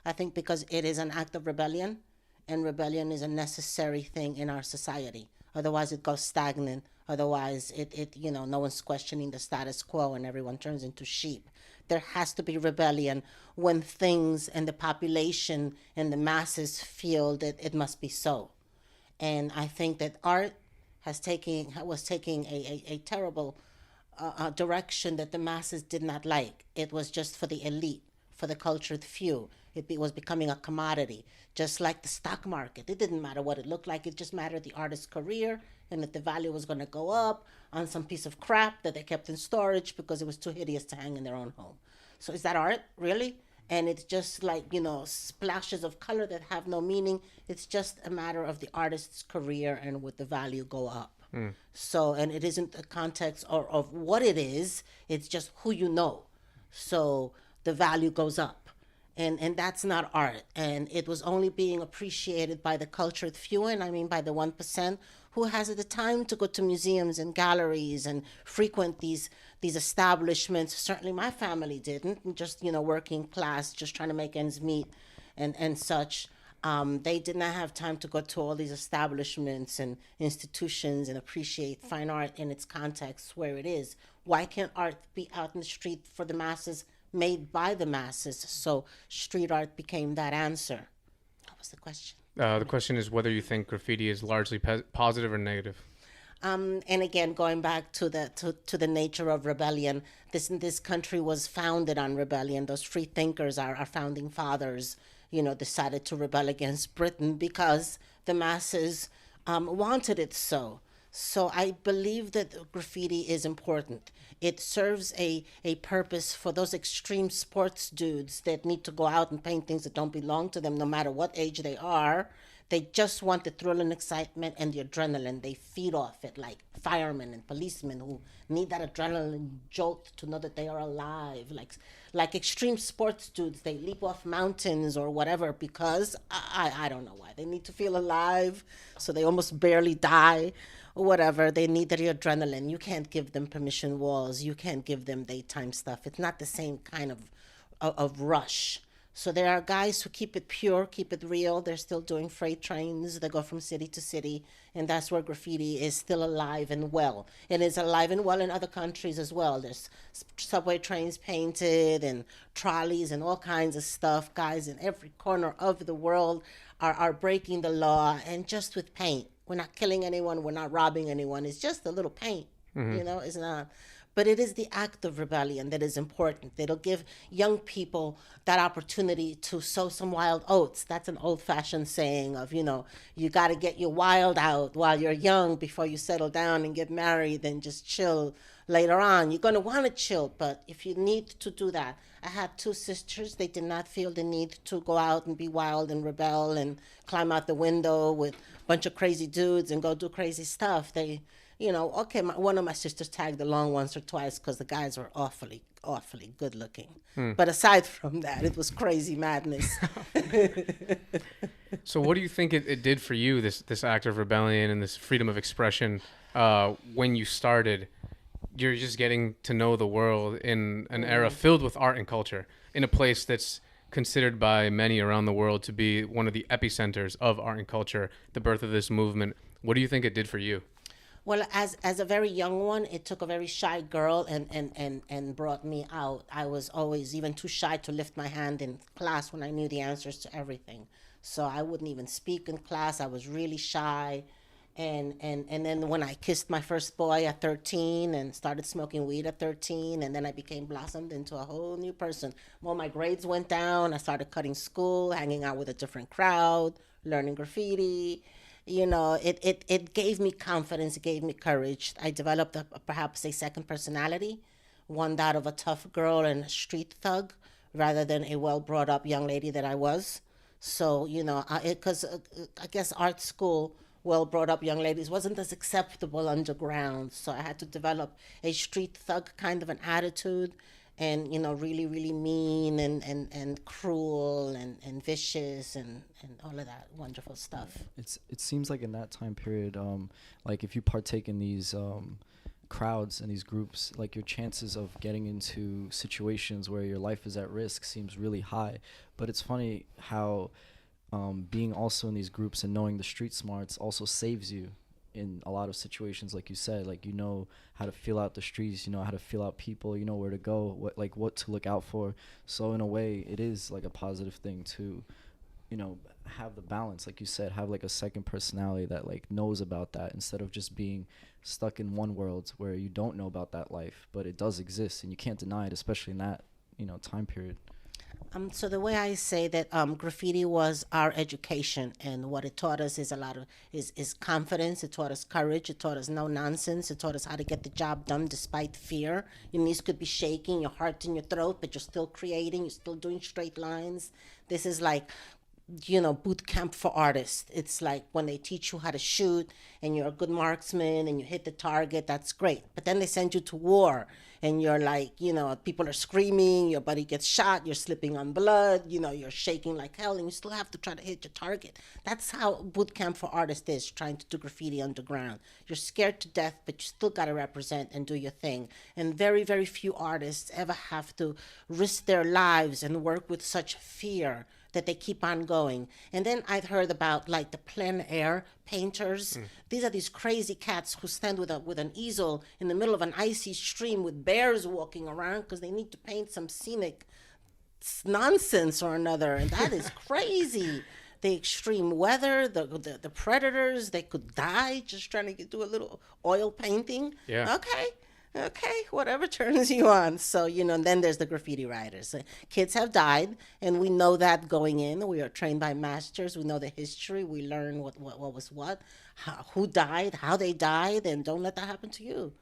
I think because it is an act of rebellion, and rebellion is a necessary thing in our society. Otherwise, it goes stagnant. Otherwise, no one's questioning the status quo and everyone turns into sheep. There has to be rebellion when things and the population and the masses feel that it must be so. And I think that art was taking a terrible direction that the masses did not like. It was just for the elite, for the cultured few. Was becoming a commodity, just like the stock market. It didn't matter what it looked like. It just mattered the artist's career and that the value was going to go up on some piece of crap that they kept in storage because it was too hideous to hang in their own home. So is that art, really? And it's just like, splashes of color that have no meaning. It's just a matter of the artist's career and would the value go up. So, and it isn't a context of what it is, it's just who you know. So the value goes up. And that's not art. And it was only being appreciated by the cultured few, and I mean by the 1% who has the time to go to museums and galleries and frequent these establishments. Certainly my family didn't, just, working class, just trying to make ends meet and such. They did not have time to go to all these establishments and institutions and appreciate fine art in its context where it is. Why can't art be out in the street for the masses, made by the masses? So street art became that answer. What was the question? The question is whether you think graffiti is largely positive or negative. And again, going back to to the nature of rebellion, this country was founded on rebellion. Those free thinkers, our founding fathers, decided to rebel against Britain because the masses wanted it so. So I believe that graffiti is important. It serves a purpose for those extreme sports dudes that need to go out and paint things that don't belong to them, no matter what age they are. They just want the thrill and excitement and the adrenaline. They feed off it, like firemen and policemen who need that adrenaline jolt to know that they are alive. Like extreme sports dudes, they leap off mountains or whatever because I don't know why. They need to feel alive, so they almost barely die or whatever. They need the adrenaline. You can't give them permission walls. You can't give them daytime stuff. It's not the same kind of rush. So there are guys who keep it pure, keep it real. They're still doing freight trains. They go from city to city, and that's where graffiti is still alive and well. It is alive and well in other countries as well. There's subway trains painted and trolleys and all kinds of stuff. Guys in every corner of the world are breaking the law, and just with paint. We're not killing anyone. We're not robbing anyone. It's just a little paint. It's not. But it is the act of rebellion that is important. It'll give young people that opportunity to sow some wild oats. That's an old fashioned saying of, you got to get your wild out while you're young before you settle down and get married and just chill later on. You're going to want to chill, but if you need to do that. I had two sisters. They did not feel the need to go out and be wild and rebel and climb out the window with a bunch of crazy dudes and go do crazy stuff. Okay, one of my sisters tagged along once or twice because the guys were awfully, awfully good looking. But aside from that, it was crazy madness. So what do you think it did for you, this act of rebellion and this freedom of expression, when you started? You're just getting to know the world in an era filled with art and culture, in a place that's considered by many around the world to be one of the epicenters of art and culture, the birth of this movement. What do you think it did for you? Well, as a very young one, it took a very shy girl and brought me out. I was always even too shy to lift my hand in class when I knew the answers to everything. So I wouldn't even speak in class. I was really shy. And then when I kissed my first boy at 13 and started smoking weed at 13, and then I became blossomed into a whole new person. Well, my grades went down. I started cutting school, hanging out with a different crowd, learning graffiti. It gave me confidence, it gave me courage. I developed perhaps a second personality, one that of a tough girl and a street thug rather than a well brought up young lady that I was. So, because I guess art school, well brought up young ladies wasn't as acceptable underground. So I had to develop a street thug kind of an attitude and really really mean and cruel and vicious and all of that wonderful stuff. It seems like in that time period, like if you partake in these crowds and these groups, like your chances of getting into situations where your life is at risk seems really high. But it's funny how being also in these groups and knowing the street smarts also saves you in a lot of situations. Like you said, like, you know how to feel out the streets, you know how to feel out people, you know where to go, what to look out for. So in a way, it is like a positive thing to, you know, have the balance, like you said, have like a second personality that like knows about that, instead of just being stuck in one world where you don't know about that life, but it does exist and you can't deny it, especially in that, you know, time period. So the way I say that, graffiti was our education, and what it taught us is a lot of is confidence. It taught us courage. It taught us no nonsense. It taught us how to get the job done despite fear. Your knees could be shaking, your heart in your throat, but you're still creating. You're still doing straight lines. This is like, boot camp for artists. It's like when they teach you how to shoot and you're a good marksman and you hit the target, that's great. But then they send you to war and you're like, people are screaming, your buddy gets shot, you're slipping on blood, you're shaking like hell, and you still have to try to hit your target. That's how boot camp for artists is, trying to do graffiti underground. You're scared to death, but you still got to represent and do your thing. And very, very few artists ever have to risk their lives and work with such fear that they keep on going. And then I've heard about like the plein air painters. These are these crazy cats who stand with an easel in the middle of an icy stream with bears walking around because they need to paint some scenic nonsense or another. And that is crazy. The extreme weather, the predators, they could die just trying to do a little oil painting. Yeah. Okay, whatever turns you on. So, and then there's the graffiti writers. Kids have died, and we know that going in. We are trained by masters. We know the history. We learn what was what, who died, how they died, and don't let that happen to you.